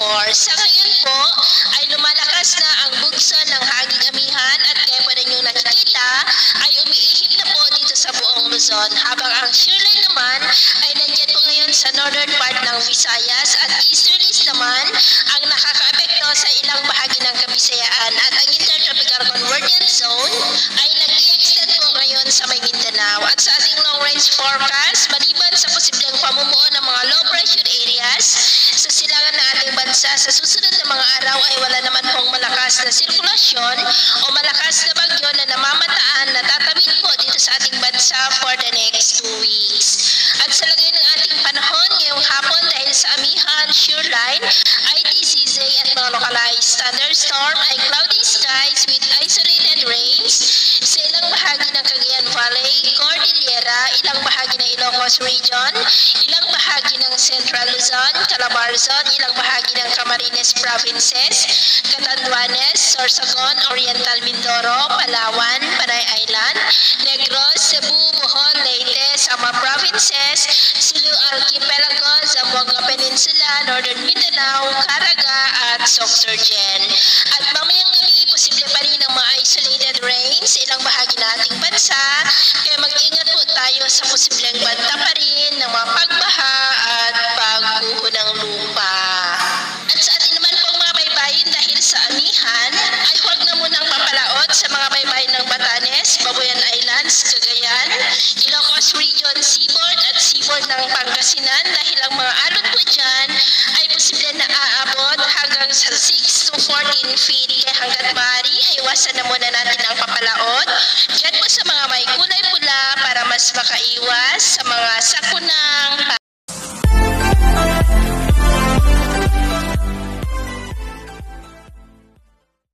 Sa ngayon po ay lumalakas na ang bugso ng Haging Amihan at gaya po ninyong nakikita ay umiihip na po dito sa buong Luzon, habang ang shoreline naman ay nandyan po ngayon sa northern part ng Visayas at easterlies naman ang nakakaapekto sa ilang bahagi ng Kabisayaan, at ang Intertropical Convergence Zone ay nag-i-extend po ngayon sa may Mindanao. At sa ating long range forecast, maliban sa posibleng pamumuo ng mga low pressure areas sa silangan ng ating bansa, sa susunod na mga araw ay wala naman pong malakas na sirkulasyon o malakas na bagyo na namamataan na tatawid po dito sa ating bansa for the next 2 weeks. At sa lagay ng ating panahon ngayong hapon, dahil sa Amihan shoreline, ITCZ at mga localized thunderstorm ay cloudy skies with isolated rains sa ilang bahagi ng Cagayan Valley, Cordillera, ilang bahagi ng Ilocos Region, ilang bahagi ng Central Luzon, Calabarzon, ilang bahagi ng Camarines Provinces, Catanduanes, Sorsogon, Oriental Mindoro, Palawan, Panay Island, Negros, Cebu, Bohol, Leyte, Samar Provinces, Sulu Archipelago, Zamboanga Peninsula, Northern Mindanao, Caraga at Sorsogon. At mamayang gabi, posible pa rin ang mga isolated rains sa ilang bahagi ng ating bansa, kaya mag-ingat po tayo sa posibleng banta pa rin ng mga pagbaha at pagguho ng lupa. At sa atin naman pong mga baybayin, dahil sa Amihan ay huwag na munang papalaot sa mga baybayin ng Batanes, Babuyan Islands, Cagayan, Ilocos Region Seaboard at Seaboard ng Pangasinan, dahil ang mga alon po dyan ay posible na aabot hanggang sa 6 to 14 feet. Kaya hanggat maaari ay iwasan na muna natin ang papalaot dyan po sa mga may kulay pula para mas makaiwas sa mga sakunang